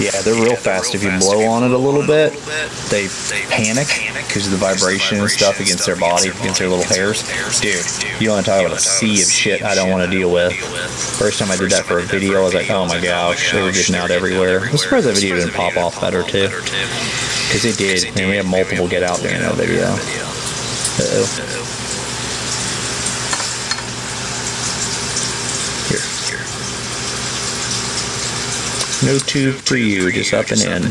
Yeah, they're real fast. If you blow on it a little bit, they panic because of the vibration and stuff against their body, against their little hairs. Dude, you want to talk about a sea of shit I don't want to deal with. First time I did that for a video, I was like, oh my gosh, they were getting out everywhere. I'm surprised that video didn't pop off better too. Because it did. I mean, we had multiple get out during that video. Uh-oh. No tube for you, just up and in.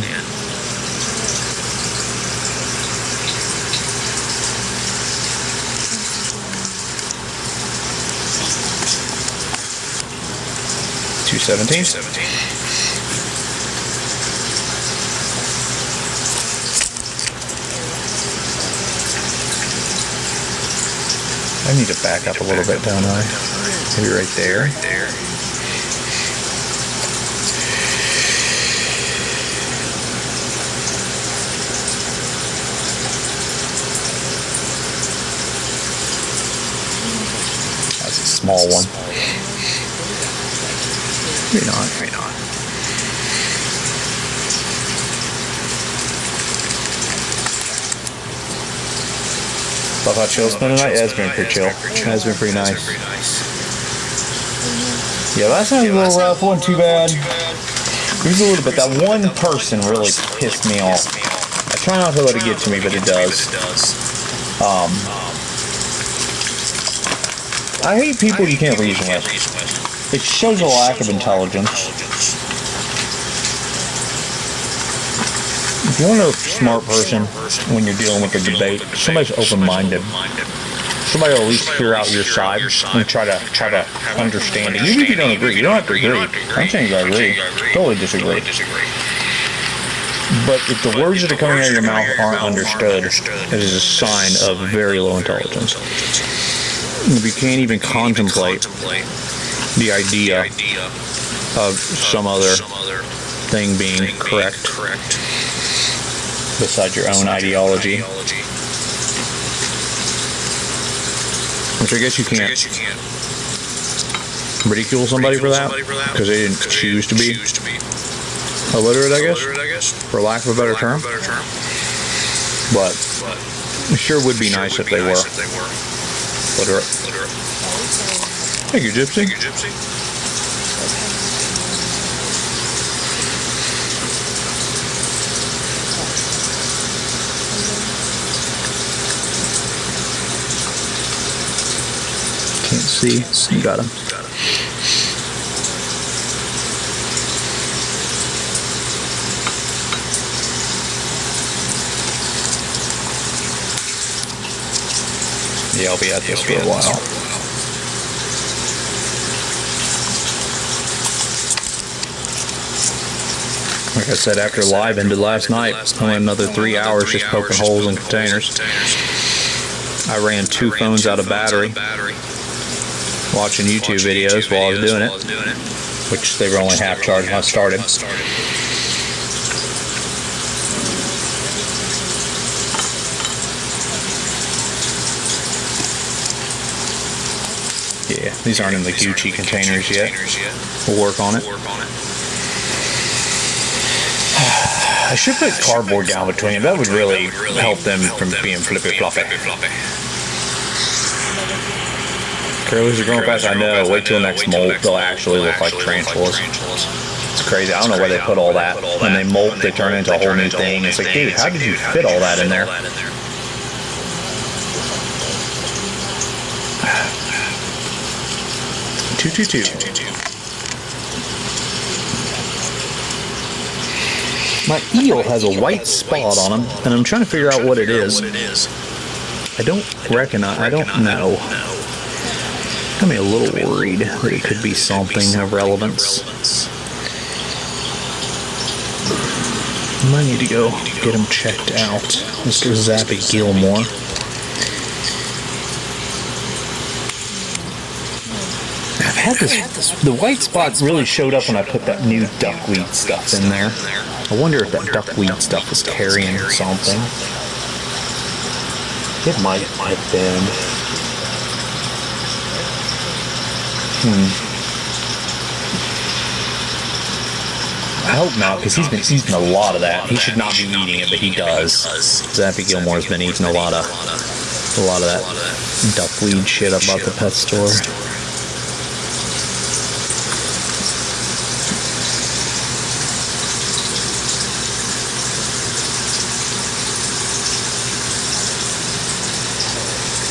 $217. I need to back up a little bit, don't I? Maybe right there. Small one. Maybe not. Love how chill's been tonight. Yeah, it's been pretty chill. It's been pretty nice. Yeah, last night was a little rough. Wasn't too bad. It was a little bit. That one person really pissed me off. I try not to let it get to me, but it does. I hate people you can't reason with. It shows a lack of intelligence. If you want a smart person when you're dealing with a debate, somebody's open-minded. Somebody will at least hear out your side and try to understand it. Even if you don't agree, you don't have to agree. I'm saying you agree. Totally disagree. But if the words that are coming out of your mouth aren't understood, it is a sign of very low intelligence. If you can't even contemplate the idea of some other thing being correct besides your own ideology, which I guess you can't ridicule somebody for that because they didn't choose to be illiterate, I guess, for lack of a better term. But it sure would be nice if they were. Literate. Thank you, Gypsy. Can't see. You got him. Yeah, I'll be at this for a while. Like I said, after live ended last night, I went another 3 hours just poking holes in containers. I ran 2 phones out of battery, watching YouTube videos while I was doing it, which they were only half charged when I started. Yeah, these aren't in the Gucci containers yet. We'll work on it. I should put cardboard down between them. That would really help them from being flippy-floppy. Curlies are growing fast. I know. Wait till next molt. They'll actually look like tarantulas. It's crazy. I don't know why they put all that. When they molt, they turn into a whole new thing. It's like, dude, how did you fit all that in there? Two. My eel has a white spot on him, and I'm trying to figure out what it is. I don't know. I'm a little worried that it could be something of relevance. I might need to go get him checked out. Mr. Zappy Gilmore. The white spot really showed up when I put that new duckweed stuff in there. I wonder if that duckweed stuff is carrying something. It might have been. I hope not, because he's been eating a lot of that. He should not be eating it, but he does. Zappy Gilmore's been eating a lot of that duckweed shit up at the pet store.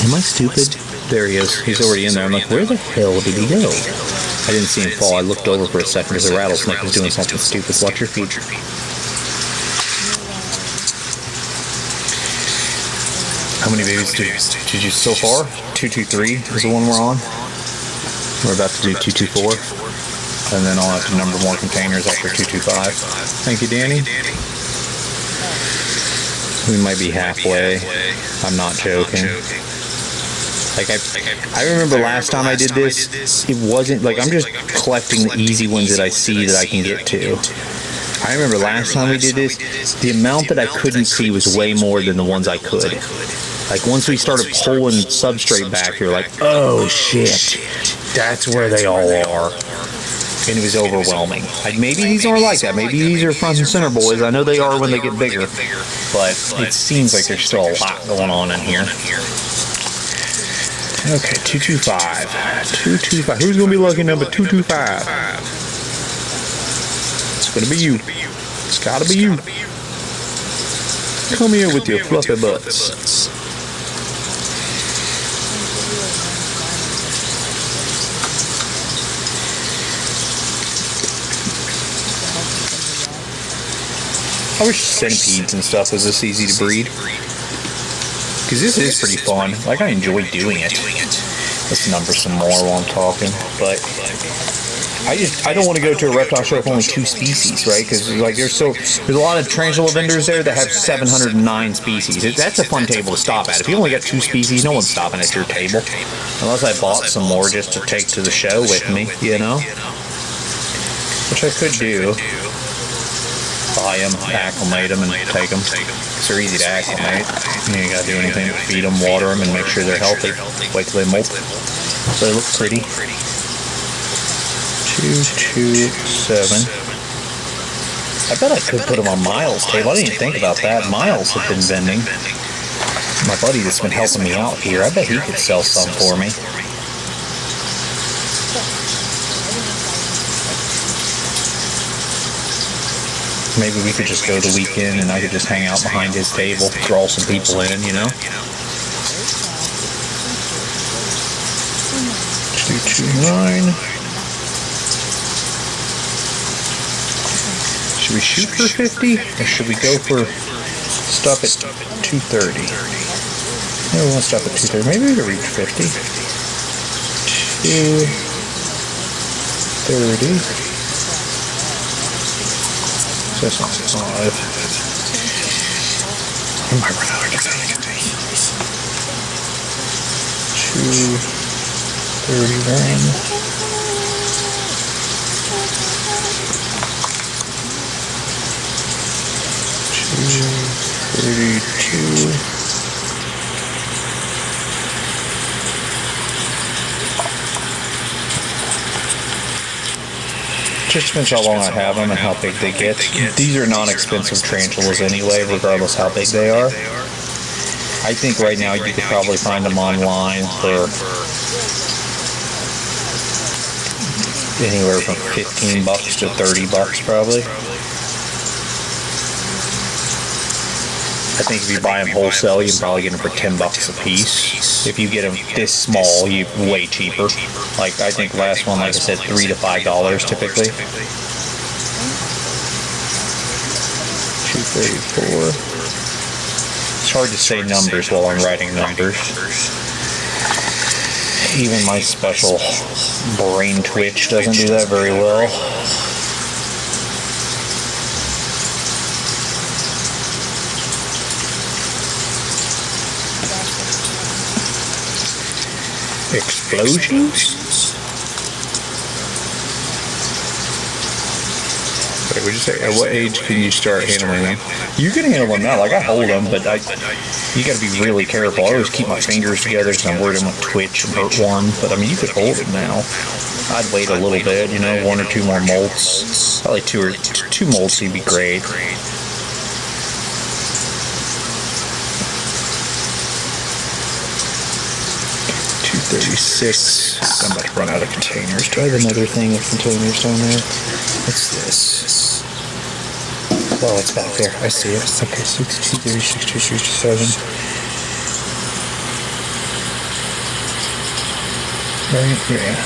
Am I stupid? There he is. He's already in there. I'm like, where the hell did he go? I didn't see him fall. I looked over for a second because the rattlesnake was doing something stupid. Watch your feet. How many babies did you so far? 223 is the one we're on. We're about to do 224. And then I'll have to number more containers after 225. Thank you, Danny. We might be halfway. I'm not joking. Like I remember last time I did this, it wasn't like I'm just collecting the easy ones that I see that I can get to. I remember last time we did this, the amount that I couldn't see was way more than the ones I could. Like once we started pulling substrate back, you're like, oh shit, that's where they all are. And it was overwhelming. Like maybe these aren't like that. Maybe these are front and center boys. I know they are when they get bigger, but it seems like there's still a lot going on in here. Okay, 225. 225. Who's going to be lucky number 225? It's going to be you. It's got to be you. Come here with your fluffy butts. I wish centipedes and stuff was this easy to breed. Because this is pretty fun. Like, I enjoy doing it. Let's number some more while I'm talking. But I don't want to go to a reptile show with only 2 species, right? Because like there's a lot of tarantula vendors there that have 709 species. That's a fun table to stop at. If you only got 2 species, no one's stopping at your table. Unless I bought some more just to take to the show with me, you know? Which I could do. Buy them, acclimate them, and take them. They're easy to acclimate. You ain't gotta do anything but feed them, water them, and make sure they're healthy. Wait till they molt. So they look pretty. 227. I bet I could put them on Miles' table. I didn't even think about that. Miles had been vending. My buddy that's been helping me out here, I bet he could sell some for me. Maybe we could just go the weekend and I could just hang out behind his table, draw some people in, you know? 229. Should we shoot for 50? Or should we go for stuff at 230? Maybe we want stuff at 230. Maybe we could reach 50. 230. That's not 5. I might run out of containers. 231. 232. Just depends how long I have them and how big they get. These are non-expensive tarantulas anyway, regardless how big they are. I think right now you could probably find them online for anywhere from $15 to $30 probably. I think if you buy them wholesale, you can probably get them for $10 a piece. If you get them this small, you way cheaper. Like I think last one, like I said, $3 to $5 typically. 234. It's hard to say numbers while I'm writing numbers. Even my special brain twitch doesn't do that very well. Explosions? Wait, would you say, at what age can you start handling them? You can handle them now. Like, I hold them, but you got to be really careful. I always keep my fingers together because I'm worried I'm going to twitch and hurt one. But, I mean, you could hold it now. I'd wait a little bit, you know, 1 or 2 more molts. Probably two molts would be great. 236. I'm about to run out of containers. Do I have another thing of containers down there? What's this? Oh, it's back there. I see it. Okay, 236, 267. Right here.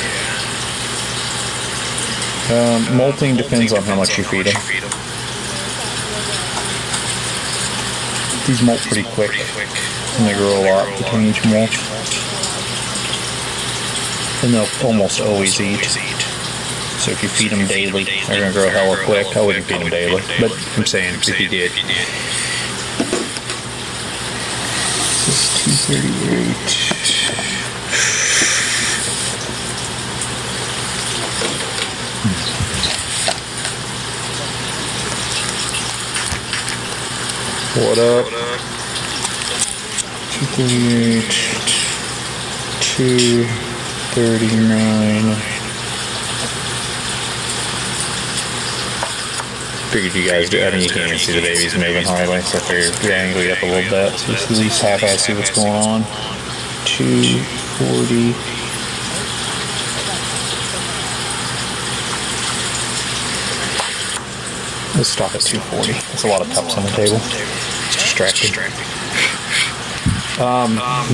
Molting depends on how much you feed them. These molt pretty quick, and they grow a lot between each molt. And they'll almost always eat. So if you feed them daily, they're going to grow hella quick. I wouldn't feed them daily, but I'm saying if you did. This is 238. What up? 238, 239. Figured you guys do. I mean, you can't even see the babies moving hardly, so I figured we angle it up a little bit. So at least half-ass see what's going on. 240. Let's stop at 240. That's a lot of cups on the table. It's distracting.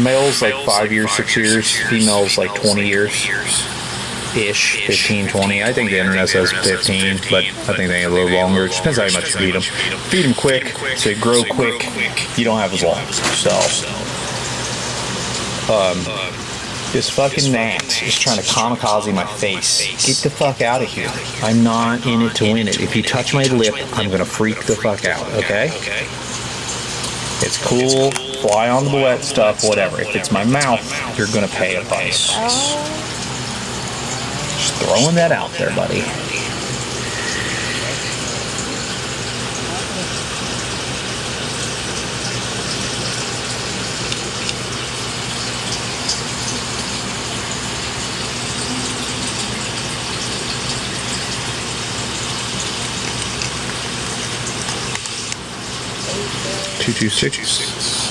Males like 5 years, 6 years. Females like 20 years. Ish, 15, 20. I think the internet says 15, but I think they need a little longer. It just depends how much you feed them. Feed them quick, so they grow quick. You don't have as long. So, this fucking gnat is trying to kamikaze my face. Get the fuck out of here. I'm not in it to win it. If you touch my lip, I'm gonna freak the fuck out, okay? It's cool, fly on the wet stuff, whatever. If it's my mouth, you're gonna pay a price. Just throwing that out there, buddy. Two, 226.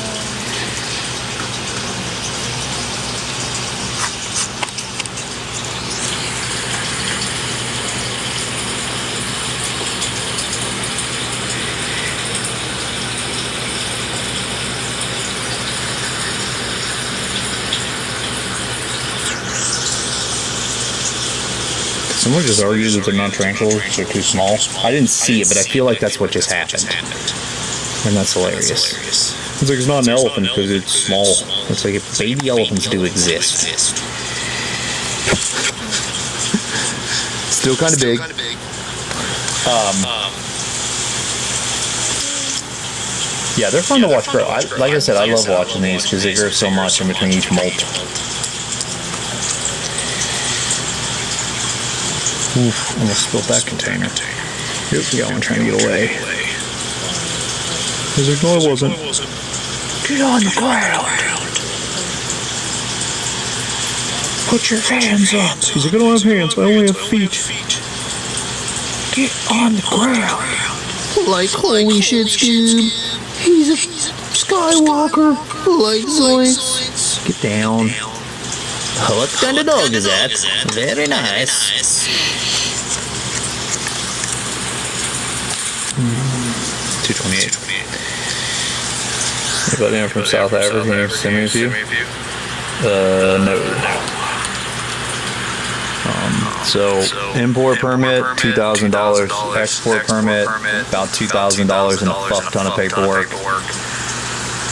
Someone just argued that they're not tarantulas because they're too small. I didn't see it, but I feel like that's what just happened. And that's hilarious. It's like it's not an elephant because it's small. It's like if baby elephants do exist. Still kind of big. Yeah, they're fun to watch grow. Like I said, I love watching these because they grow so much in between each molt. Oof, almost spilled that container. Yep, we got one trying to get away. He's like, no, it wasn't. Get on the ground. Put your hands up. He's like, I don't have hands, I only have feet. Get on the ground. Like, holy shit, Scoob. He's a Skywalker. Like, Zoinks. Get down. What kind of dog is that? Very nice. 228. Anybody in from South Africa? Can you send me a few? No. So, import permit, $2,000. Export permit, about $2,000 and a fuck ton of paperwork.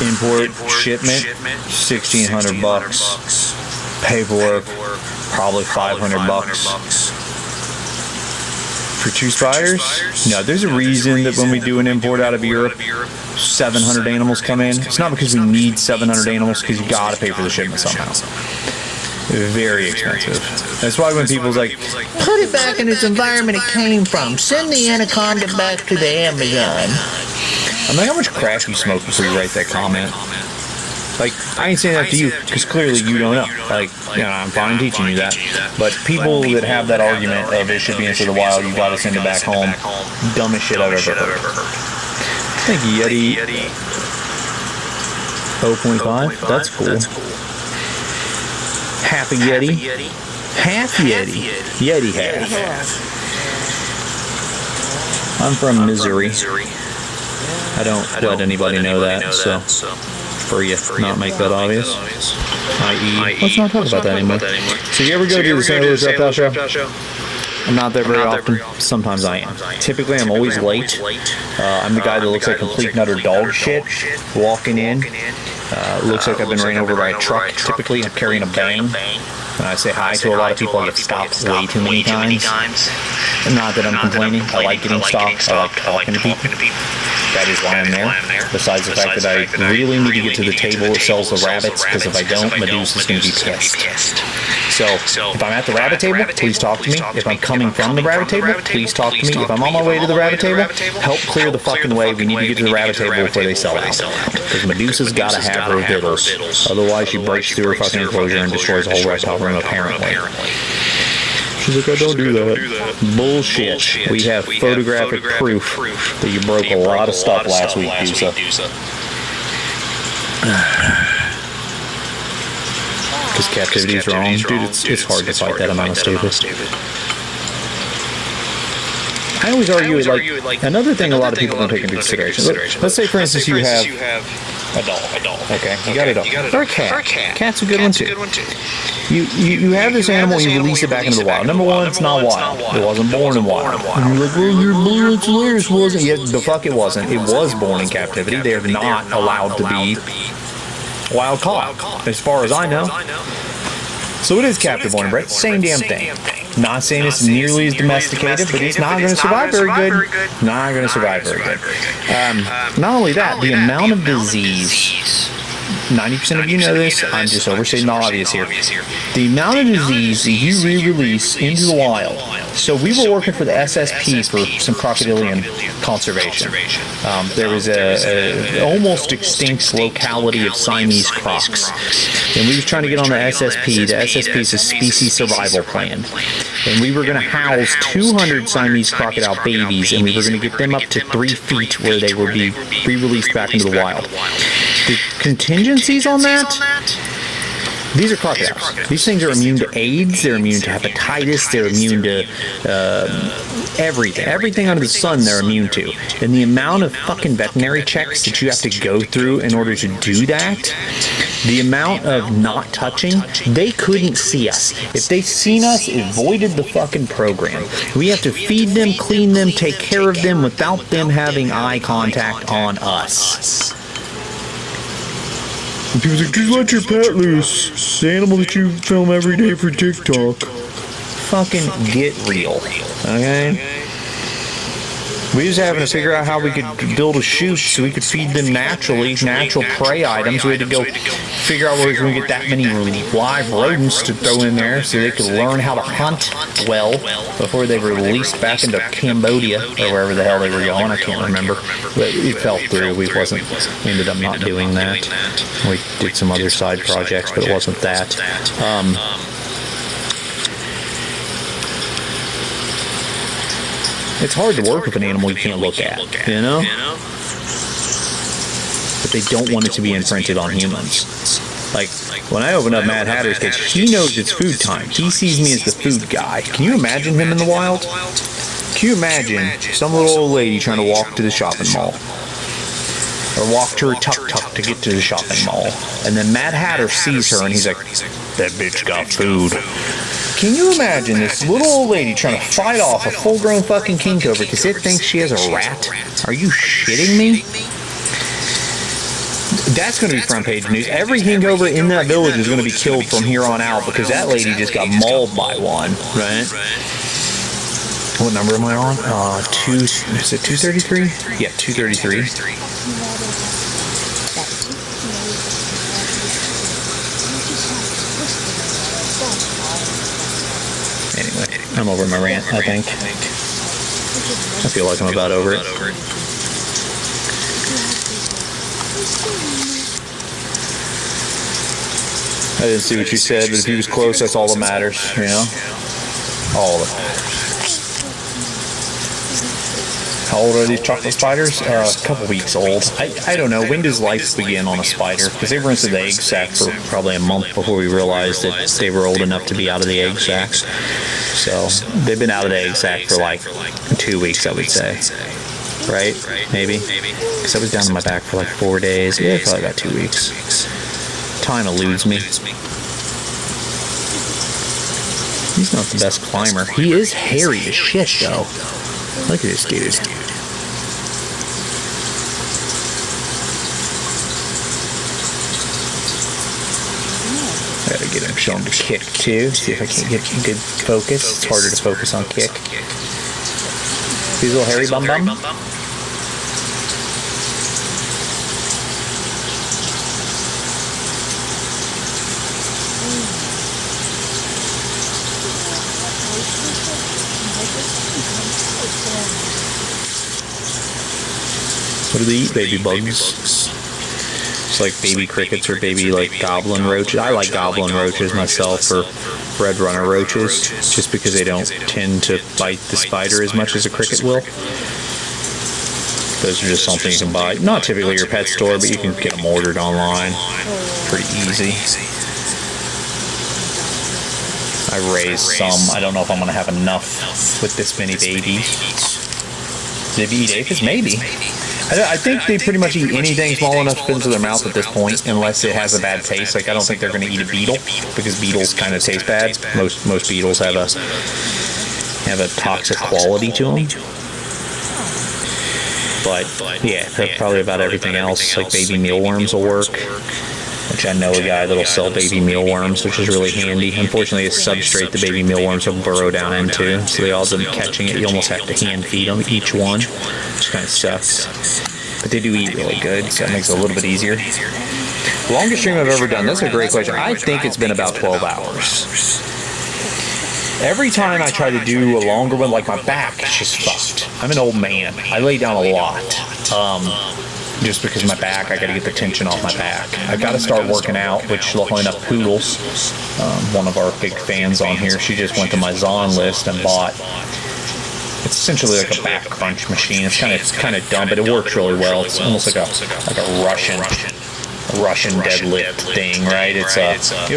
Import shipment, $1,600. Paperwork, probably $500. For 2 spiders? No, there's a reason that when we do an import out of Europe, 700 animals come in. It's not because we need 700 animals, because you gotta pay for the shipment somehow. Very expensive. That's why when people's like, put it back in its environment it came from. Send the anaconda back to the Amazon. I'm like, how much crack you smoke before you write that comment? Like, I ain't saying that to you, because clearly you don't know. Like, you know, I'm fine teaching you that. But people that have that argument of it should be into the wild, you gotta send it back home, dumbest shit I've ever heard. Thank you, Yeti. 0.5? That's cool. Half a Yeti. Half Yeti. Yeti half. I'm from Missouri. I don't let anybody know that, so for you, not make that obvious. I.e., let's not talk about that anymore. So you ever go to the St. Louis Reptile Show? I'm not there very often. Sometimes I am. Typically, I'm always late. I'm the guy that looks like complete and utter dog shit walking in. Looks like I've been ran over by a truck. Typically, I'm carrying a bang. When I say hi to a lot of people, I get stopped way too many times. Not that I'm complaining. I like getting stopped. I like talking to people. That is why I'm there. Besides the fact that I really need to get to the table that sells the rabbits, because if I don't, Medusa's going to be pissed. So, if I'm at the rabbit table, please talk to me. If I'm coming from the rabbit table, please talk to me. If I'm on my way to the rabbit table, help clear the fucking way. We need to get to the rabbit table before they sell out. Because Medusa's got to have her vittles. Otherwise, she breaks through her fucking enclosure and destroys the whole reptile room, apparently. She's like, I don't do that. Bullshit. We have photographic proof that you broke a lot of stuff last week, Dusa. Because captivity is wrong. Dude, it's hard to fight that amount of stupid. I always argue, like, another thing a lot of people don't take into consideration. Let's say, for instance, you have a doll. Okay, you got a doll. Or a cat. Cat's a good one, too. You have this animal, you release it back into the wild. Number one, it's not wild. It wasn't born in wild. And you're like, well, you're blue, it's hilarious, wasn't it? Yeah, the fuck it wasn't. It was born in captivity. They are not allowed to be wild caught, as far as I know. So it is captive born and bred. Same damn thing. Not saying it's nearly as domesticated, but it's not going to survive very good. Not going to survive very good. Not only that, the amount of disease, 90% of you know this, I'm just overstating the obvious here. The amount of disease that you re-release into the wild. So we were working for the SSP for some crocodilian conservation. There was a almost extinct locality of Siamese crocs. And we were trying to get on the SSP. The SSP is a species survival plan. And we were going to house 200 Siamese crocodile babies, and we were going to get them up to 3 feet where they would be re-released back into the wild. The contingencies on that? These are crocodiles. These things are immune to AIDS, they're immune to hepatitis, they're immune to everything. Everything under the sun they're immune to. And the amount of fucking veterinary checks that you have to go through in order to do that, the amount of not touching, they couldn't see us. If they seen us, it voided the fucking program. We have to feed them, clean them, take care of them without them having eye contact on us. And people's like, just let your pet loose. The animal that you film every day for TikTok. Fucking get real. Okay? We was having to figure out how we could build a chute so we could feed them naturally, natural prey items. We had to go figure out where we were going to get that many live rodents to throw in there so they could learn how to hunt well before they were released back into Cambodia or wherever the hell they were going. I can't remember. But it fell through. We ended up not doing that. We did some other side projects, but it wasn't that. It's hard to work with an animal you can't look at, you know? But they don't want it to be imprinted on humans. Like, when I open up Mad Hatter's cage, he knows it's food time. He sees me as the food guy. Can you imagine him in the wild? Can you imagine some little old lady trying to walk to the shopping mall? Or walk to her tuk-tuk to get to the shopping mall. And then Mad Hatter sees her and he's like, that bitch got food. Can you imagine this little old lady trying to fight off a full-grown fucking king cobra because it thinks she has a rat? Are you shitting me? That's going to be front page news. Every king cobra in that village is going to be killed from here on out because that lady just got mauled by one, right? What number am I on? Is it 233? Yeah, 233. Anyway, I'm over my rant, I think. I feel like I'm about over it. I didn't see what you said, but if he was close, that's all that matters, you know? All that matters. How old are these chocolate spiders? A couple weeks old. I don't know. When does life begin on a spider? Because they were into the egg sac for probably a month before we realized that they were old enough to be out of the egg sac. So they've been out of the egg sac for like 2 weeks, I would say. Right? Maybe? Because I was down on my back for like 4 days. Yeah, probably about 2 weeks. Time eludes me. He's not the best climber. He is hairy as shit, though. Look at this dude. I gotta get him, show him to kick too. See if I can't get good focus. It's harder to focus on kick. These little hairy bum bum. What do they eat, baby bugs? It's like baby crickets or baby like goblin roaches. I like goblin roaches myself, or red runner roaches, just because they don't tend to bite the spider as much as a cricket will. Those are just something you can buy. Not typically your pet store, but you can get them ordered online. Pretty easy. I raised some. I don't know if I'm going to have enough with this many babies. Did they eat aphids? Maybe. I think they pretty much eat anything small enough to fit into their mouth at this point, unless it has a bad taste. Like, I don't think they're going to eat a beetle, because beetles kind of taste bad. Most beetles have a toxic quality to them. But yeah, that's probably about everything else. Like baby mealworms will work, which I know a guy that'll sell baby mealworms, which is really handy. Unfortunately, it's substrate the baby mealworms will burrow down into, so they all end up catching it. You almost have to hand feed them each one, which kind of sucks. But they do eat really good, so that makes it a little bit easier. Longest stream I've ever done. That's a great question. I think it's been about 12 hours. Every time I try to do a longer one, like my back is just fucked. I'm an old man. I lay down a lot. Just because my back, I gotta get the tension off my back. I gotta start working out, which luckily enough, Poodles, one of our big fans on here, she just went to my Zon list and bought. It's essentially like a back crunch machine. It's kind of dumb, but it works really well. It's almost like a Russian deadlift thing, right? It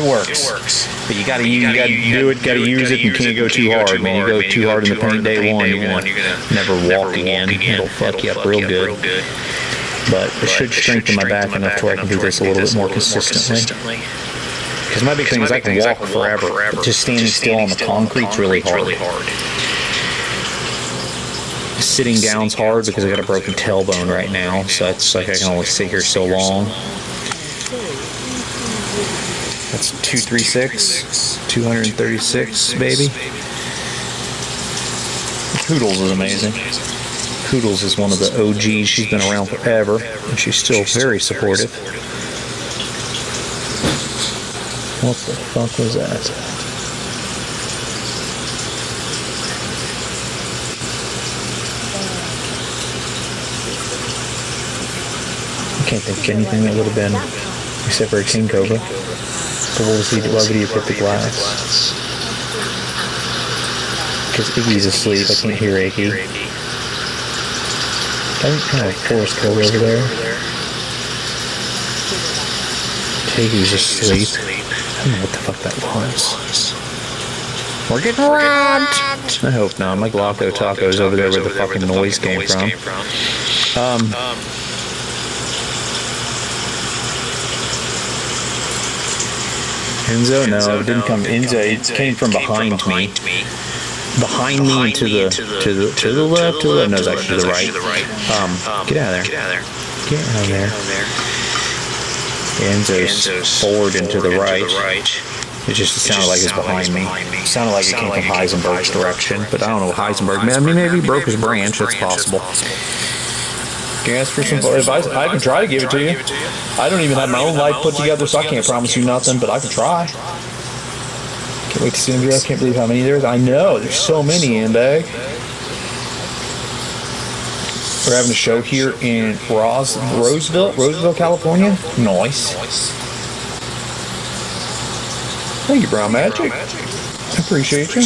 works. But you gotta do it, gotta use it, and can't go too hard, man. You go too hard in the paint day one, you're gonna never walk again. It'll fuck you up real good. But it should strengthen my back enough to where I can do this a little bit more consistently. Because my big thing is I can walk forever, but just standing still on the concrete's really hard. Sitting down's hard because I got a broken tailbone right now, so it's like I can only sit here so long. That's 236, baby. Poodles is amazing. Poodles is one of the OGs. She's been around forever, and she's still very supportive. What the fuck was that? I can't think of anything that would have been, except for a king cobra. But why would he have hit the glass? Because Iggy's asleep. I can't hear Iggy. I think kind of forest cobra over there. Iggy's asleep. I don't know what the fuck that was. We're getting robbed! I hope not. My Glocko Taco's over there where the fucking noise came from. Enzo? No, it didn't come. Enzo, it came from behind me. Behind me and to the left. No, it's actually to the right. Get out of there. Get out of there. Enzo's forward and to the right. It just sounded like it's behind me. It sounded like it came from Heisenberg's direction, but I don't know Heisenberg. I mean, maybe he broke his branch. That's possible. Can you ask for some advice? I can try to give it to you. I don't even have my own life put together, so I can't promise you nothing, but I can try. Can't wait to see them. I can't believe how many there is. I know, there's so many in bag. We're having a show here in Roseville, California. Nice. Thank you, Brown Magic. I appreciate you.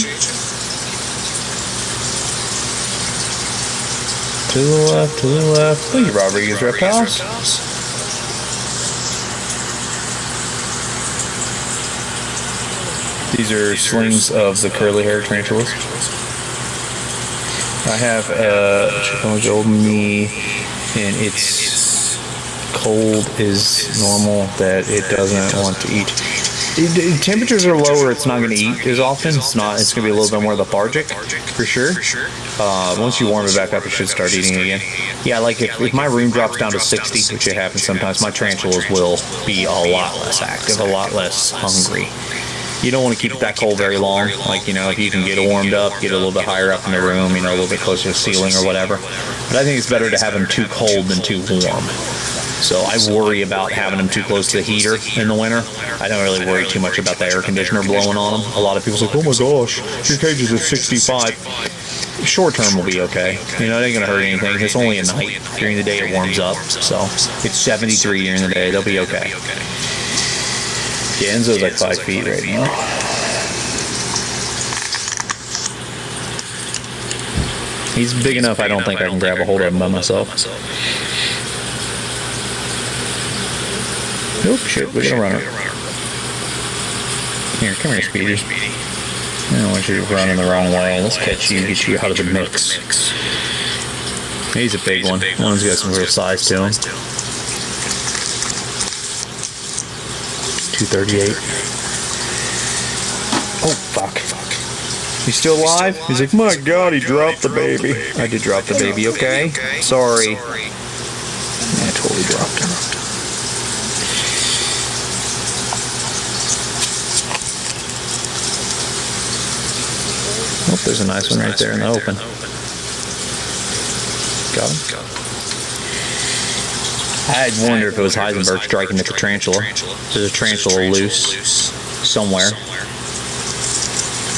To the left, to the left. Thank you, Rodriguez Reptiles. These are slings of the curly-haired tarantulas. I have a Chicken Old Me, and it's cold is normal that it doesn't want to eat. Temperatures are lower, it's not going to eat as often. It's going to be a little bit more lethargic, for sure. Once you warm it back up, it should start eating again. Yeah, like if my room drops down to 60, which it happens sometimes, my tarantulas will be a lot less active, a lot less hungry. You don't want to keep it that cold very long. Like, you know, if you can get it warmed up, get it a little bit higher up in the room, you know, a little bit closer to the ceiling or whatever. But I think it's better to have them too cold than too warm. So I worry about having them too close to the heater in the winter. I don't really worry too much about the air conditioner blowing on them. A lot of people say, oh my gosh, your cage is at 65. Short term will be okay. You know, it ain't going to hurt anything. It's only at night. During the day it warms up. So it's 73 during the day. They'll be okay. Yeah, Enzo's like 5 feet right now. He's big enough I don't think I can grab a hold of him by myself. Nope, shit, we're gonna run it. Here, come here, Speedy. I don't want you running the wrong way. Let's catch you, get you out of the mix. He's a big one. One's got some real size to him. 238. Oh, fuck. He's still alive? He's like, my God, he dropped the baby. I did drop the baby, okay? Sorry. I totally dropped him. Oh, there's a nice one right there in the open. Got him. I'd wonder if it was Heisenberg striking at the tarantula. There's a tarantula loose somewhere.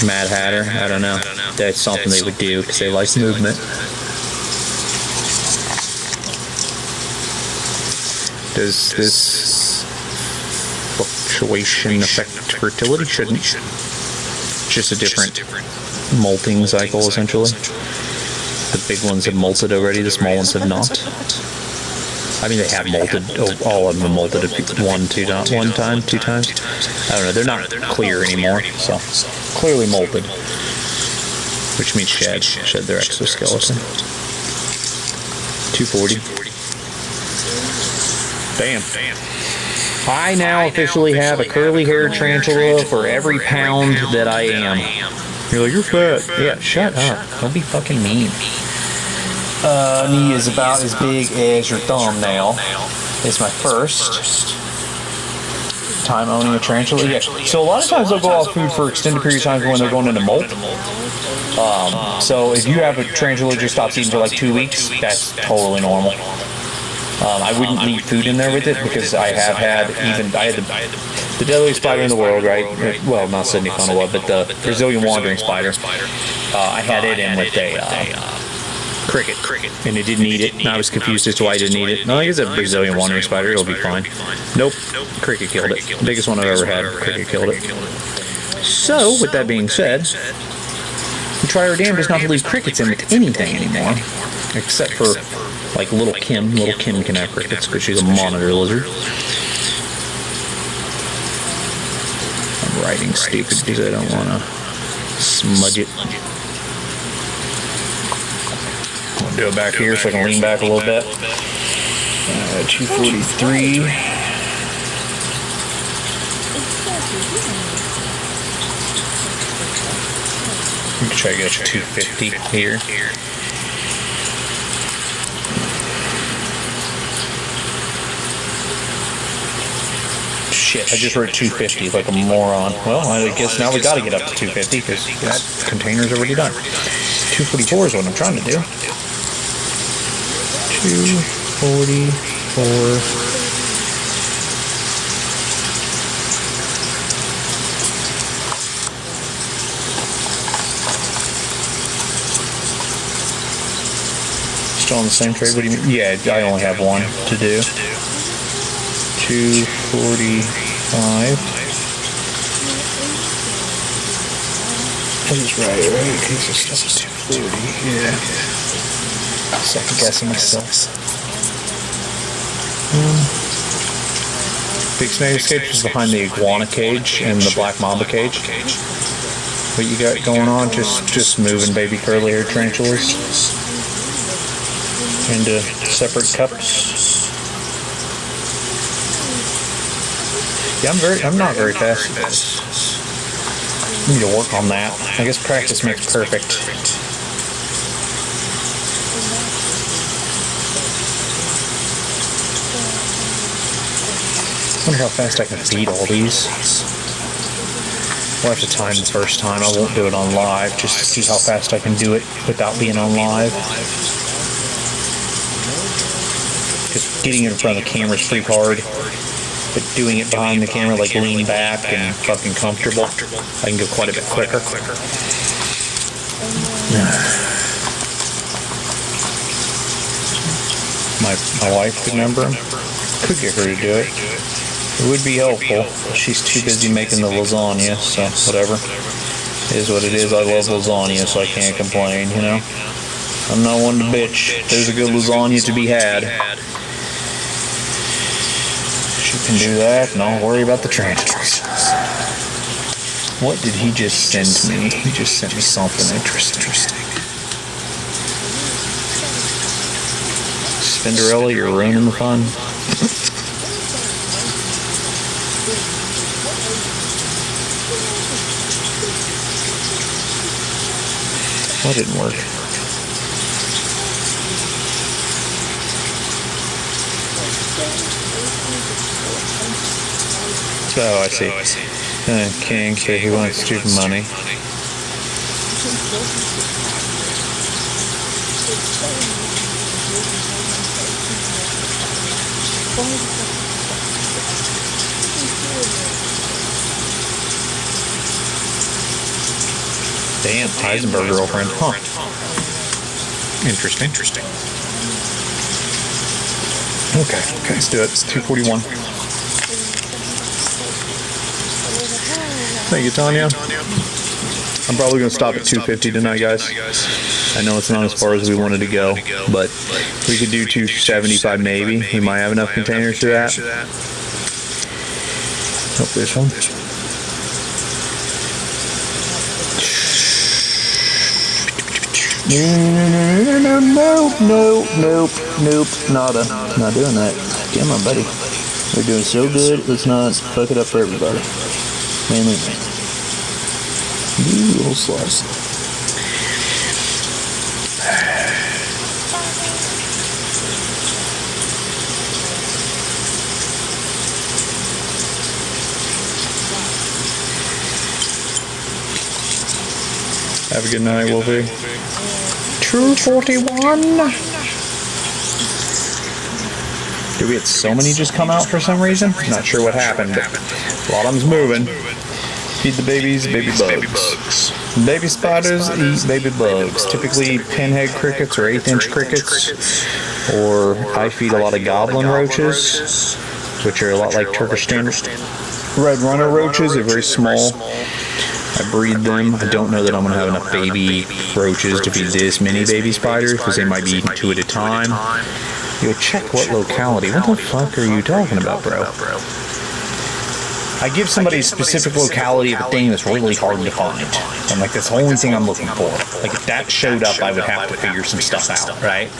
Mad Hatter, I don't know. That's something they would do because they like movement. Does this fluctuation affect fertility? Shouldn't. Just a different molting cycle, essentially. The big ones have molted already, the small ones have not. I mean, they have molted. Oh, all of them have molted one time, two times. I don't know. They're not clear anymore, so clearly molted, which means shed their exoskeleton. 240. Bam. I now officially have a curly-haired tarantula for every pound that I am. You're like, you're fat. Yeah, shut up. Don't be fucking mean. He is about as big as your thumbnail. It's my first time owning a tarantula. Yeah. So a lot of times they'll go off food for extended periods of time when they're going into molt. So if you have a tarantula that just stops eating for like 2 weeks, that's totally normal. I wouldn't leave food in there with it because I have had the deadliest spider in the world, right? Well, not Sydney funnel web, but the Brazilian wandering spider. I had it in with a cricket, and it didn't eat it, and I was confused as to why I didn't eat it. No, I think it's a Brazilian wandering spider, it'll be fine. Nope, cricket killed it. The biggest one I've ever had, cricket killed it. So, with that being said, we try our damnedest not to leave crickets in with anything anymore, except for, like, little Kim. Little Kim can have crickets, because she's a monitor lizard. I'm writing stupid because I don't want to smudge it. I'll do it back here so I can lean back a little bit. 243. I'm gonna try to get up to 250 here. Shit, I just wrote 250 like a moron. Well, I guess now we gotta get up to 250 because that container's already done. 244 is what I'm trying to do. 244. Still on the same trade? What do you mean? Yeah, I only have one to do. 245. He's right? He's just 240. Yeah. Second guessing myself. Big Snake Escapes is behind the iguana cage and the black mamba cage. What you got going on? Just moving baby curly haired tarantulas into separate cups. Yeah, I'm not very fast at this. I need to work on that. I guess practice makes perfect. I wonder how fast I can feed all these. We'll have to time the first time. I won't do it on live, just to see how fast I can do it without being on live. Because getting it in front of the camera is pretty hard. But doing it behind the camera, like lean back and fucking comfortable, I can go quite a bit quicker. My wife could number him. Could get her to do it. It would be helpful. She's too busy making the lasagna, so whatever. It is what it is. I love lasagna, so I can't complain, you know? I'm not one to bitch. There's a good lasagna to be had. She can do that, and I'll worry about the tarantulas. What did he just send me? He just sent me something interesting. Spinderella, you're ruining the fun. That didn't work. Oh, I see. King said he wants stupid money. Damn, Heisenberg girlfriend. Huh. Interesting. Okay, let's do it. It's 241. Thank you, Tanya. I'm probably going to stop at 250 tonight, guys. I know it's not as far as we wanted to go, but we could do 275 maybe. We might have enough containers for that. Hope this one. Nope, nada. Not doing that. Come on, buddy. We're doing so good, let's not fuck it up for everybody. Mainly me. You little slice. Have a good night, Wolfie. True 41. Did we had so many just come out for some reason? Not sure what happened, but a lot of them's moving. Feed the babies baby bugs. Baby spiders eat baby bugs. Typically pinhead crickets or 1/8-inch crickets. Or I feed a lot of goblin roaches, which are a lot like Turkish standard red runner roaches. They're very small. I breed them. I don't know that I'm going to have enough baby roaches to feed this many baby spiders because they might be eating 2 at a time. Yo, check what locality. What the fuck are you talking about, bro? I give somebody a specific locality of a thing that's really hard to find. I'm like, that's the only thing I'm looking for. Like, if that showed up, I would have to figure some stuff out, right?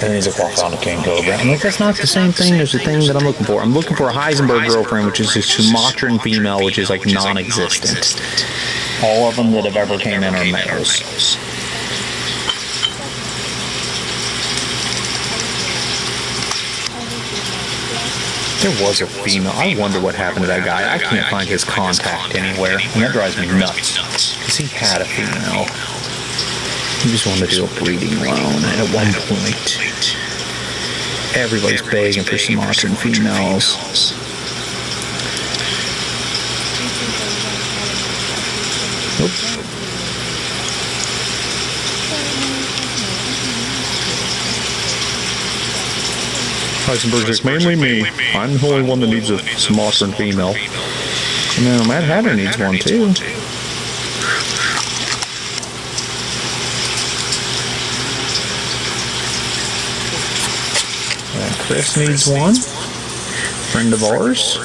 And then he's like, walk on a king cobra. I'm like, that's not the same thing as the thing that I'm looking for. I'm looking for a Heisenberg girlfriend, which is a Sumatran female, which is like non-existent. All of them that have ever came in are males. There was a female. I wonder what happened to that guy. I can't find his contact anywhere, and that drives me nuts. Because he had a female. He just wanted to do a breeding loan, and at one point, everybody's begging for Sumatran females. Oops. Heisenberg's like, mainly me. I'm the only one that needs a Sumatran female. And then Mad Hatter needs one too. Chris needs one. Friend of ours.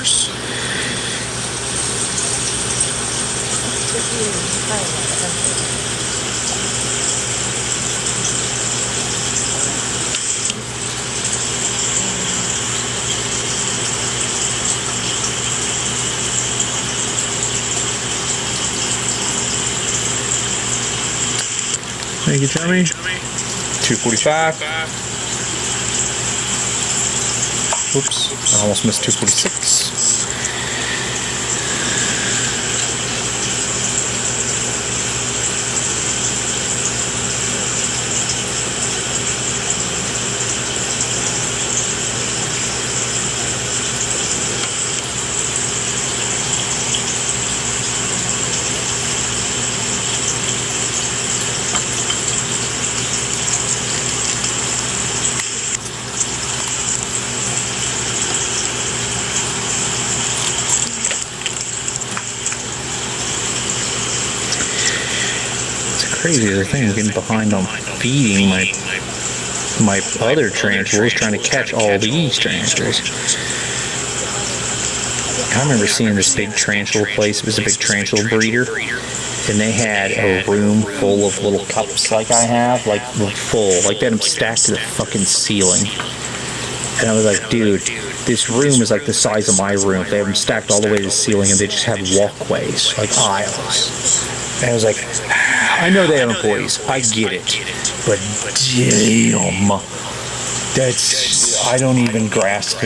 Thank you, Tommy. 245. Oops, I almost missed 246. Crazy the thing is getting behind on feeding my other tarantulas, trying to catch all these tarantulas. I remember seeing this big tarantula place. It was a big tarantula breeder, and they had a room full of little cups like I have, like full, like they had them stacked to the fucking ceiling. And I was like, dude, this room is like the size of my room. They have them stacked all the way to the ceiling, and they just have walkways, like aisles. And I was like, I know they have employees, I get it, but damn, I don't even grasp